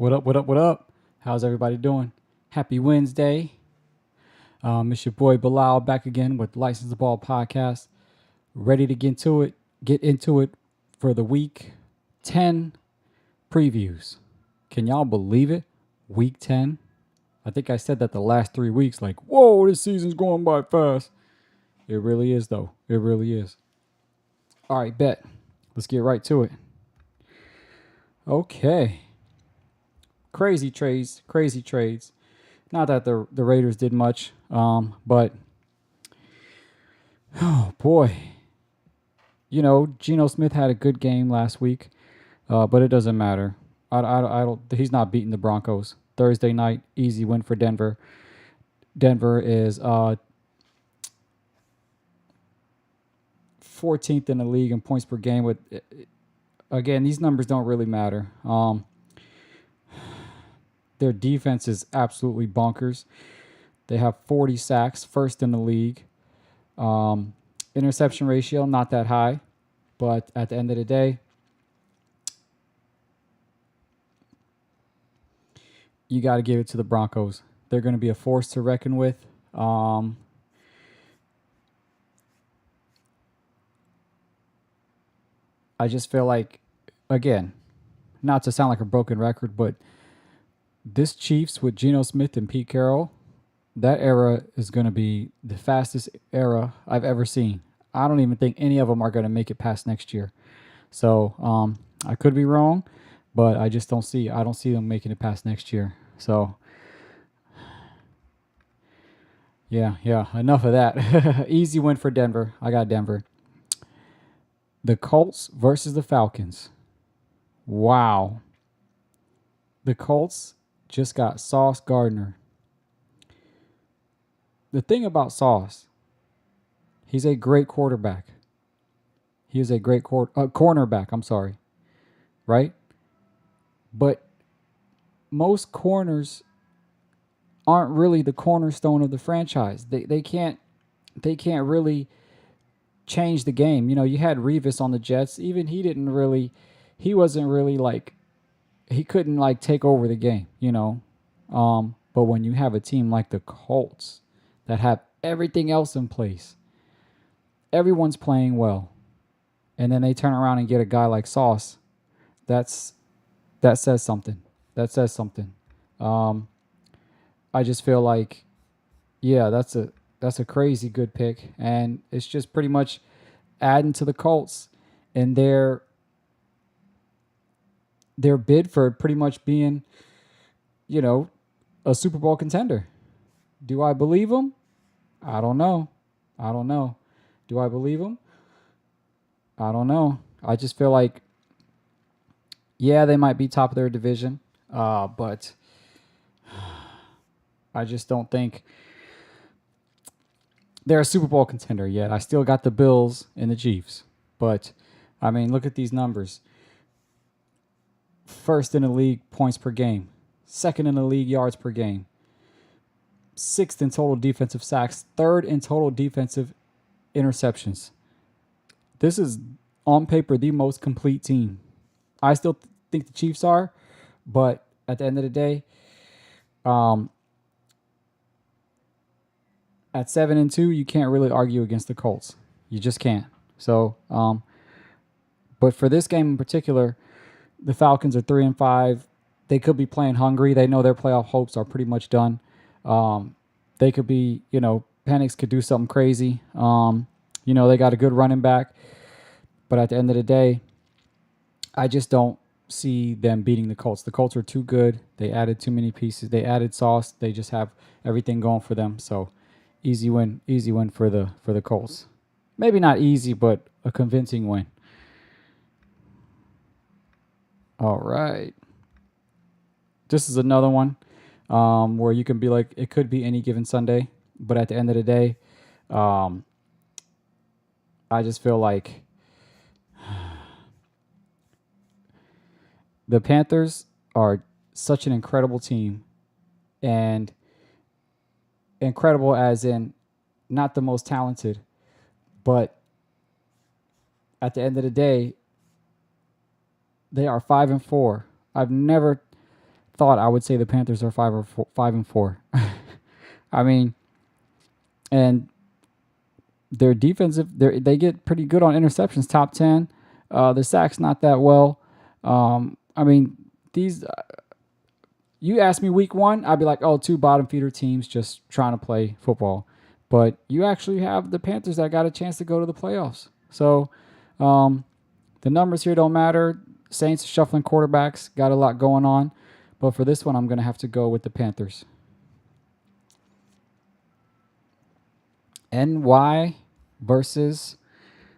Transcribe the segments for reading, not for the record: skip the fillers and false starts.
What up, what up, what up? How's everybody doing? Happy Wednesday. It's your boy Bilal back again with License the Ball Podcast. Ready to get into it for the week 10 previews. Can y'all believe it? Week 10? I think I said that the last 3 weeks, like, whoa, this season's going by fast. It really is, though. It really is. All right, bet. Let's get right to it. Okay. Crazy trades, crazy trades. Not that the Raiders did much, but oh boy, Geno Smith had a good game last week, but it doesn't matter. I don't. He's not beating the Broncos. Thursday night, easy win for Denver. Denver is 14th in the league in points per game. With again, these numbers don't really matter. Their defense is absolutely bonkers. They have 40 sacks, first in the league. Interception ratio, not that high. But at the end of the day, you got to give it to the Broncos. They're going to be a force to reckon with. I just feel like, again, not to sound like a broken record, but this Chiefs with Geno Smith and Pete Carroll, that era is going to be the fastest era I've ever seen. I don't even think any of them are going to make it past next year. So I could be wrong, but I just don't see. I don't see them making it past next year. So yeah. Enough of that. Easy win for Denver. I got Denver. The Colts versus the Falcons. Wow. The Colts just got Sauce Gardner. The thing about Sauce, he's a great quarterback. He is a great cornerback. I'm sorry, right? But most corners aren't really the cornerstone of the franchise. They can't really change the game. You know, you had Revis on the Jets. Even he wasn't really like he couldn't like take over the game. But when you have a team like the Colts that have everything else in place, everyone's playing well, and then they turn around and get a guy like Sauce, that says something. That says something. I just feel like, yeah, that's a crazy good pick, and it's just pretty much adding to the Colts and their bid for pretty much being, a Super Bowl contender. Do I believe them? I don't know. I don't know. Do I believe them? I don't know. I just feel like, yeah, they might be top of their division, but I just don't think they're a Super Bowl contender yet. I still got the Bills and the Chiefs. But, I mean, look at these numbers. First in the league points per game. Second in the league yards per game. Sixth in total defensive sacks. Third in total defensive interceptions. This is, on paper, the most complete team. I still think the Chiefs are, but at the end of the day, at 7-2, you can't really argue against the Colts. You just can't. So, but for this game in particular, the Falcons are 3-5. They could be playing hungry. They know their playoff hopes are pretty much done. They could be, Penix could do something crazy. They got a good running back. But at the end of the day, I just don't see them beating the Colts. The Colts are too good. They added too many pieces. They added Sauce. They just have everything going for them. So easy win for the Colts. Maybe not easy, but a convincing win. All right. This is another one where you can be like, it could be any given Sunday, but at the end of the day, I just feel like the Panthers are such an incredible team, and incredible as in not the most talented, but at the end of the day, they are 5-4. I've never thought I would say the Panthers are 5-4. I mean, and their defensive, they get pretty good on interceptions, top 10. The sacks not that well. I mean, these. You ask me week 1, I'd be like, oh, 2 bottom feeder teams just trying to play football. But you actually have the Panthers that got a chance to go to the playoffs. So the numbers here don't matter. Saints shuffling quarterbacks, got a lot going on. But for this one, I'm going to have to go with the Panthers. NY versus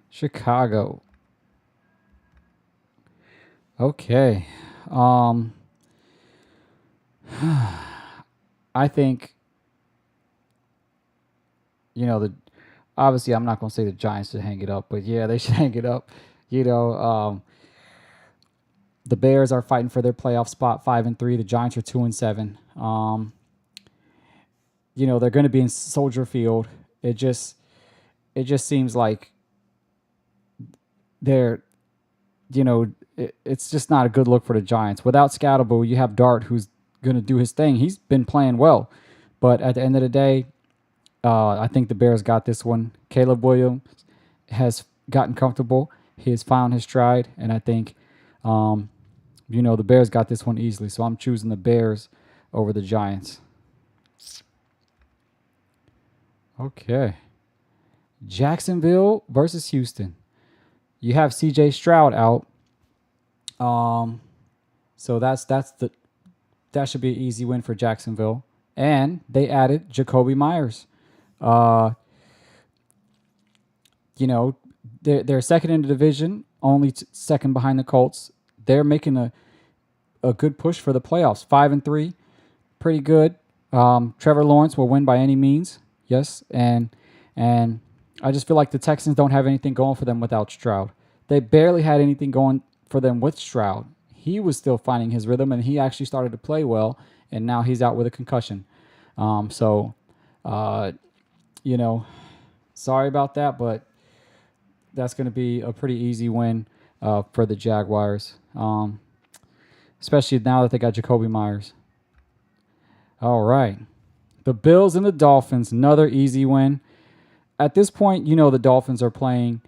Chicago. Okay. I think, obviously I'm not going to say the Giants should hang it up, but yeah, they should hang it up. The Bears are fighting for their playoff spot, 5-3. The Giants are 2-7. They're going to be in Soldier Field. It just seems like they're, it's just not a good look for the Giants. Without Scatterbo, you have Dart, who's going to do his thing. He's been playing well, but at the end of the day, I think the Bears got this one. Caleb Williams has gotten comfortable. He has found his stride, and I think, the Bears got this one easily. So I'm choosing the Bears over the Giants. Okay. Jacksonville versus Houston. You have C.J. Stroud out. So that should be an easy win for Jacksonville. And they added Jacoby Myers. They're second in the division, only second behind the Colts. They're making a good push for the playoffs. 5-3, pretty good. Trevor Lawrence will win by any means. Yes, and I just feel like the Texans don't have anything going for them without Stroud. They barely had anything going for them with Stroud. He was still finding his rhythm, and he actually started to play well, and now he's out with a concussion. Sorry about that, but that's going to be a pretty easy win for the Jaguars, especially now that they got Jacoby Myers. All right. The Bills and the Dolphins, another easy win. At this point, the Dolphins are playing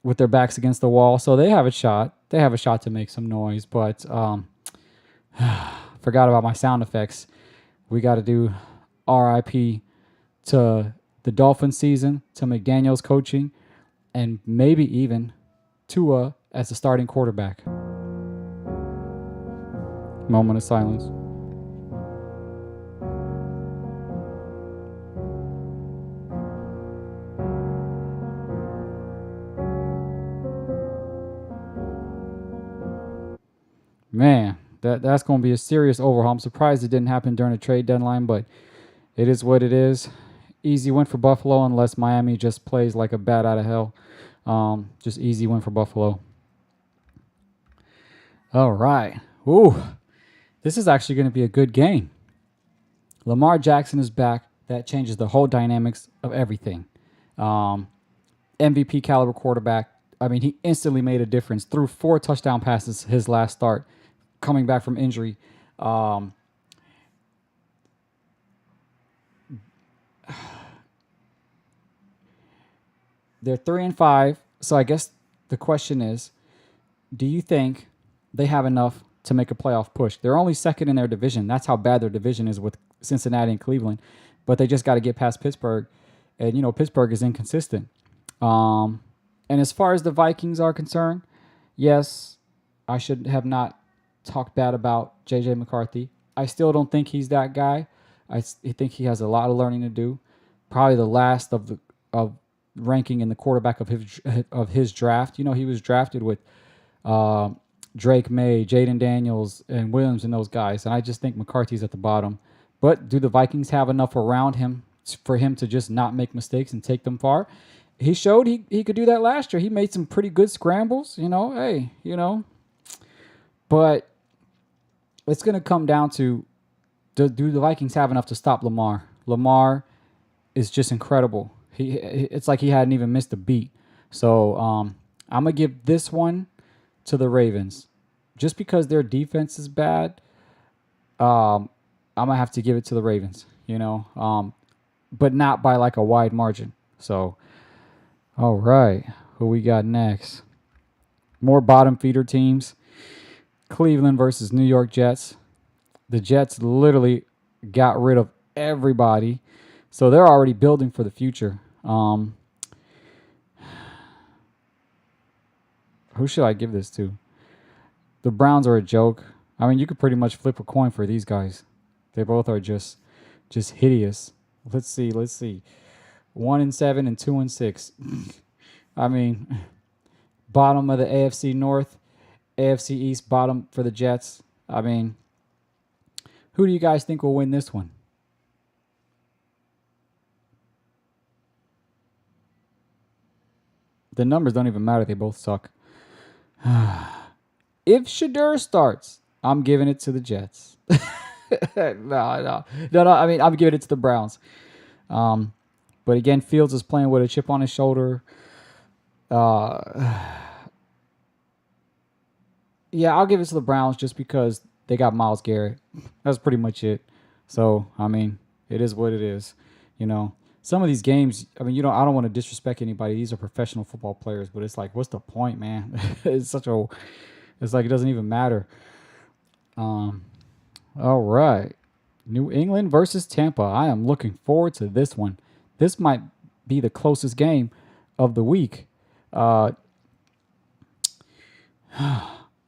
with their backs against the wall, so they have a shot. They have a shot to make some noise, but forgot about my sound effects. We got to do RIP to the Dolphins season, to McDaniels coaching, and maybe even Tua as the starting quarterback. Moment of silence. Man, that's going to be a serious overhaul. I'm surprised it didn't happen during the trade deadline, but it is what it is. Easy win for Buffalo unless Miami just plays like a bat out of hell. Just easy win for Buffalo. All right. Ooh, this is actually going to be a good game. Lamar Jackson is back. That changes the whole dynamics of everything. MVP caliber quarterback. I mean, he instantly made a difference. Threw 4 touchdown passes his last start, coming back from injury. They're 3-5. So I guess the question is, do you think they have enough to make a playoff push? They're only second in their division. That's how bad their division is with Cincinnati and Cleveland. But they just got to get past Pittsburgh. And, Pittsburgh is inconsistent. And as far as the Vikings are concerned, yes, I should have not talked bad about J.J. McCarthy. I still don't think he's that guy. I think he has a lot of learning to do. Probably the last of ranking in the quarterback of his draft. He was drafted with Drake May, Jaden Daniels, and Williams and those guys. And I just think McCarthy's at the bottom. But do the Vikings have enough around him for him to just not make mistakes and take them far? He showed he could do that last year. He made some pretty good scrambles, But it's going to come down to, do the Vikings have enough to stop Lamar? Lamar is just incredible. It's like he hadn't even missed a beat. So I'm going to give this one to the Ravens. Just because their defense is bad, I'm gonna have to give it to the Ravens. But not by like a wide margin. So, all right, who we got next? More bottom feeder teams. Cleveland versus New York Jets. The Jets literally got rid of everybody, so they're already building for the future. Who should I give this to? The Browns are a joke. I mean, you could pretty much flip a coin for these guys. They both are just hideous. Let's see. 1-7 and 2-6. I mean, bottom of the AFC North, AFC East, bottom for the Jets. I mean, who do you guys think will win this one? The numbers don't even matter. They both suck. If Shedeur starts, I'm giving it to the Jets. No. I mean, I'm giving it to the Browns. But again, Fields is playing with a chip on his shoulder. Yeah, I'll give it to the Browns just because they got Myles Garrett. That's pretty much it. So, I mean, it is what it is. Some of these games, I mean, I don't want to disrespect anybody. These are professional football players, but it's like, what's the point, man? It's like it doesn't even matter. All right. New England versus Tampa. I am looking forward to this one. This might be the closest game of the week. I'm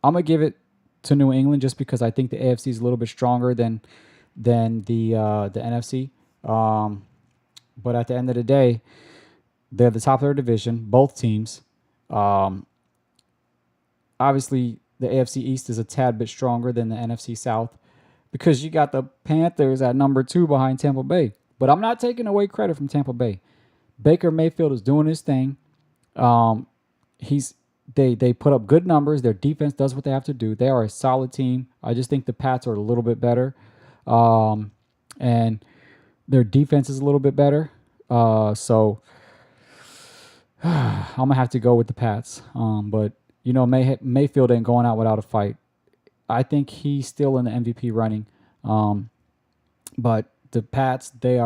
going to give it to New England just because I think the AFC is a little bit stronger than the NFC. But at the end of the day, they're the top of their division, both teams. Obviously, the AFC East is a tad bit stronger than the NFC South because you got the Panthers at number 2 behind Tampa Bay. But I'm not taking away credit from Tampa Bay. Baker Mayfield is doing his thing. They put up good numbers. Their defense does what they have to do. They are a solid team. I just think the Pats are a little bit better. And their defense is a little bit better. So I'm going to have to go with the Pats. But, Mayfield ain't going out without a fight. I think he's still in the MVP running. But the Pats, they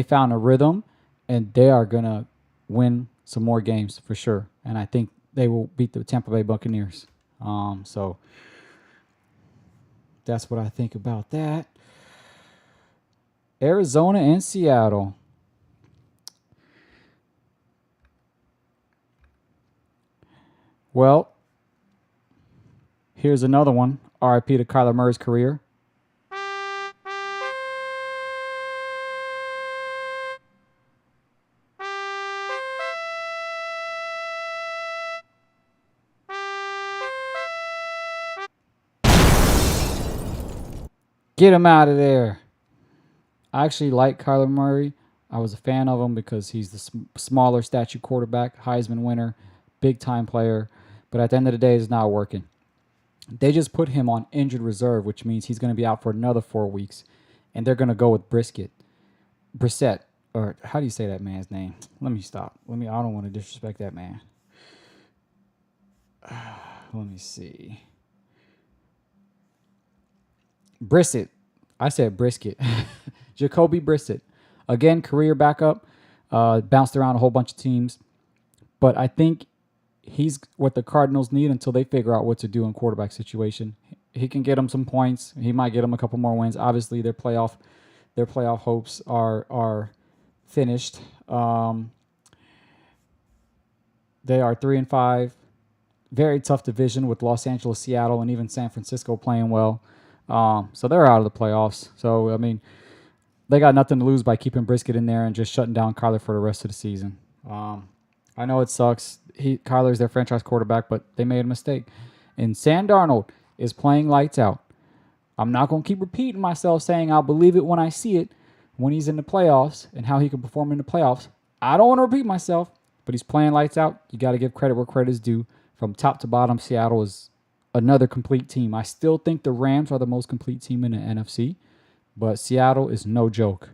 found a rhythm, and they are going to win some more games for sure. And I think they will beat the Tampa Bay Buccaneers. So that's what I think about that. Arizona and Seattle. Well, here's another one. RIP to Kyler Murray's career. Get him out of there. I actually like Kyler Murray. I was a fan of him because he's the smaller statue quarterback, Heisman winner, big-time player. But at the end of the day, it's not working. They just put him on injured reserve, which means he's going to be out for another 4 weeks. And they're going to go with Brissett. Or how do you say that man's name? Let me stop. I don't want to disrespect that man. Let me see. Brissett. I said brisket. Jacoby Brissett. Again, career backup. Bounced around a whole bunch of teams. But I think he's what the Cardinals need until they figure out what to do in quarterback situation. He can get them some points. He might get them a couple more wins. Obviously, their playoff hopes are finished. They are 3-5. Very tough division with Los Angeles, Seattle, and even San Francisco playing well. So they're out of the playoffs. So, I mean, they got nothing to lose by keeping Brisket in there and just shutting down Kyler for the rest of the season. I know it sucks. Kyler's their franchise quarterback, but they made a mistake. And Sam Darnold is playing lights out. I'm not going to keep repeating myself saying I'll believe it when I see it when he's in the playoffs and how he can perform in the playoffs. I don't want to repeat myself, but he's playing lights out. You got to give credit where credit is due. From top to bottom, Seattle is another complete team. I still think the Rams are the most complete team in the NFC, but Seattle is no joke.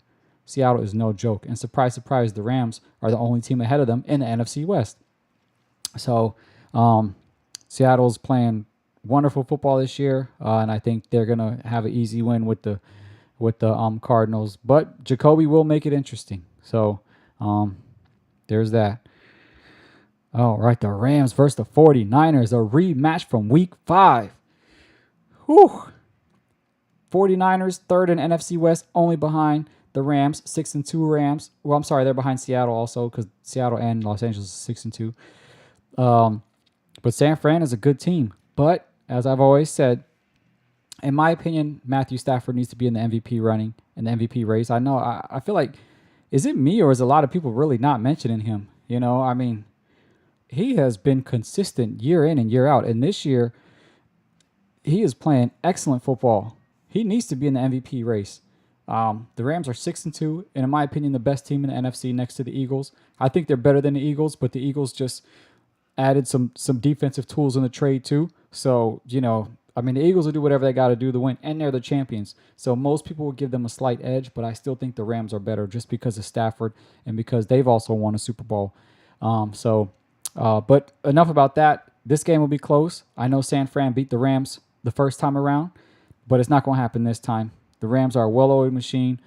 Seattle is no joke. And surprise, surprise, the Rams are the only team ahead of them in the NFC West. So Seattle's playing wonderful football this year, and I think they're gonna have an easy win with the Cardinals. But Jacoby will make it interesting. So there's that. All right, the Rams versus the 49ers, a rematch from Week 5. Whew. 49ers third in NFC West, only behind the Rams, 6-2 Rams. Well, I'm sorry, they're behind Seattle also because Seattle and Los Angeles is 6-2. But San Fran is a good team. But as I've always said, in my opinion, Matthew Stafford needs to be in the MVP running, in the MVP race. I know, I feel like, is it me or is a lot of people really not mentioning him? You know, I mean, he has been consistent year in and year out. And this year, he is playing excellent football. He needs to be in the MVP race. The Rams are 6-2, and in my opinion, the best team in the NFC next to the Eagles. I think they're better than the Eagles, but the Eagles just added some defensive tools in the trade too. So, you know, I mean, the Eagles will do whatever they got to do to win, and they're the champions. So most people will give them a slight edge, but I still think the Rams are better just because of Stafford and because they've also won a Super Bowl. But enough about that. This game will be close. I know San Fran beat the Rams the first time around, but it's not going to happen this time. The Rams are a well-oiled machine.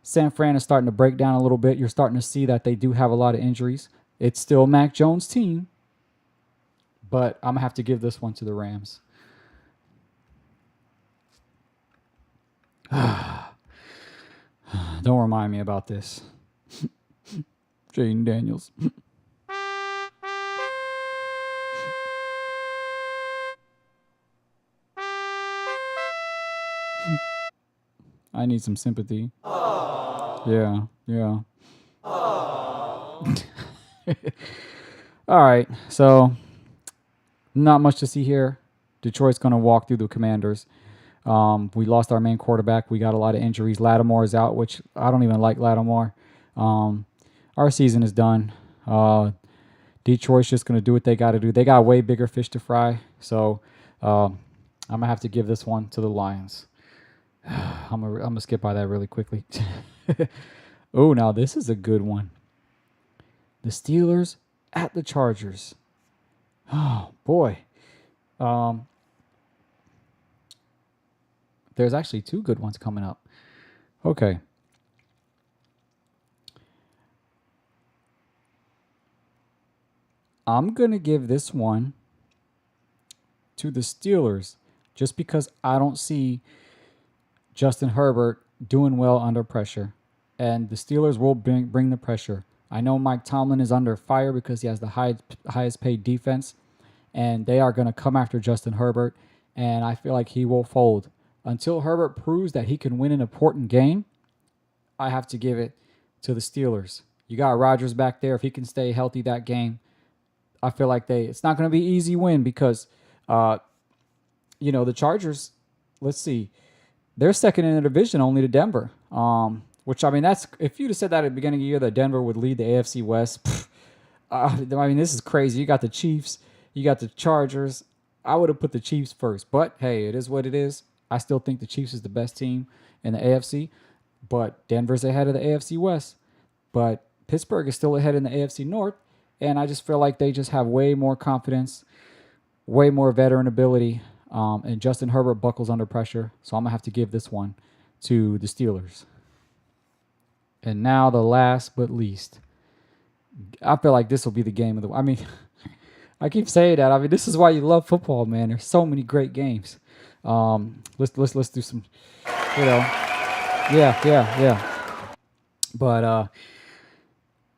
San Fran is starting to break down a little bit. You're starting to see that they do have a lot of injuries. It's still Mac Jones' team, but I'm going to have to give this one to the Rams. Don't remind me about this. Jaden Daniels. I need some sympathy. Aww. Yeah. All right, so not much to see here. Detroit's going to walk through the Commanders. We lost our main quarterback. We got a lot of injuries. Lattimore is out, which I don't even like Lattimore. Our season is done. Detroit's just going to do what they got to do. They got way bigger fish to fry. So I'm going to have to give this one to the Lions. I'm gonna skip by that really quickly. Oh, now this is a good one. The Steelers at the Chargers. Oh, boy. There's actually two good ones coming up. Okay. I'm going to give this one to the Steelers just because I don't see Justin Herbert doing well under pressure. And the Steelers will bring the pressure. I know Mike Tomlin is under fire because he has the highest paid defense. And they are going to come after Justin Herbert. And I feel like he will fold. Until Herbert proves that he can win an important game, I have to give it to the Steelers. You got Rodgers back there. If he can stay healthy that game, I feel like it's not going to be an easy win because, the Chargers, let's see, they're second in the division only to Denver. Which, I mean, if you'd have said that at the beginning of the year that Denver would lead the AFC West, this is crazy. You got the Chiefs, you got the Chargers. I would have put the Chiefs first, but hey, it is what it is. I still think the Chiefs is the best team in the AFC, but Denver's ahead of the AFC West. But Pittsburgh is still ahead in the AFC North, and I just feel like they just have way more confidence, way more veteran ability, and Justin Herbert buckles under pressure, so I'm going to have to give this one to the Steelers. And now the last but least, I feel like this will be the game of the. I mean, I keep saying that. I mean, this is why you love football, man. There's so many great games. Let's do some, yeah. But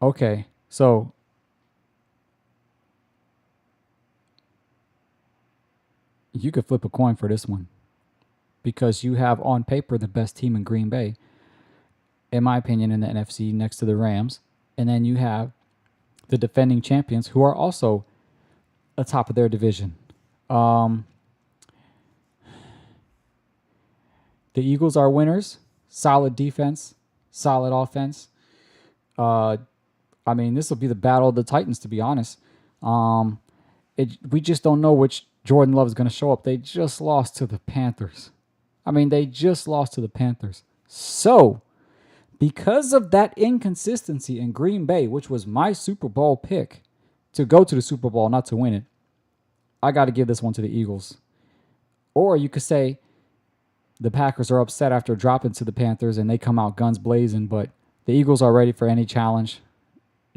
okay, so you could flip a coin for this one because you have on paper the best team in Green Bay, in my opinion, in the NFC next to the Rams. And then you have the defending champions who are also atop of their division. The Eagles are winners. Solid defense, solid offense. This will be the battle of the Titans, to be honest. We just don't know which Jordan Love is going to show up. They just lost to the Panthers. So, because of that inconsistency in Green Bay, which was my Super Bowl pick to go to the Super Bowl, not to win it, I got to give this one to the Eagles. Or you could say the Packers are upset after dropping to the Panthers and they come out guns blazing, but the Eagles are ready for any challenge.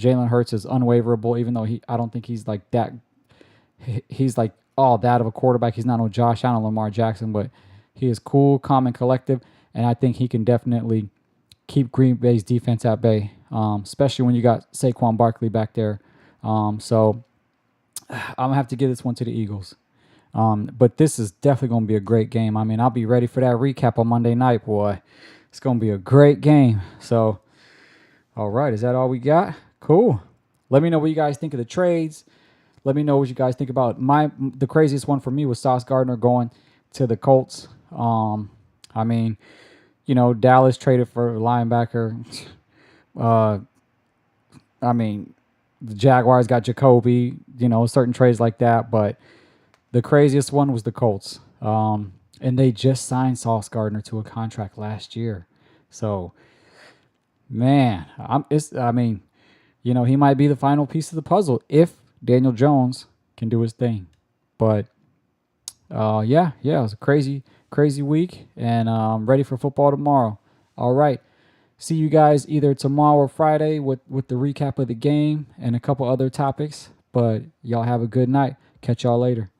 Jalen Hurts is unwaverable, even though I don't think he's like that. He's like all that of a quarterback. He's not no Josh Allen, Lamar Jackson, but he is cool, calm, and collective, and I think he can definitely keep Green Bay's defense at bay, especially when you got Saquon Barkley back there. So I'm gonna have to give this one to the Eagles. But this is definitely gonna be a great game. I mean, I'll be ready for that recap on Monday night, boy. It's gonna be a great game. So, all right, is that all we got? Cool. Let me know what you guys think of the trades. Let me know what you guys think about the craziest one for me was Sauce Gardner going to the Colts. I mean, Dallas traded for a linebacker. I mean, the Jaguars got Jacoby, certain trades like that. But the craziest one was the Colts. And they just signed Sauce Gardner to a contract last year. So, man, he might be the final piece of the puzzle if Daniel Jones can do his thing. But yeah, it was a crazy, crazy week, and I'm ready for football tomorrow. All right. See you guys either tomorrow or Friday with the recap of the game and a couple other topics. But y'all have a good night. Catch y'all later.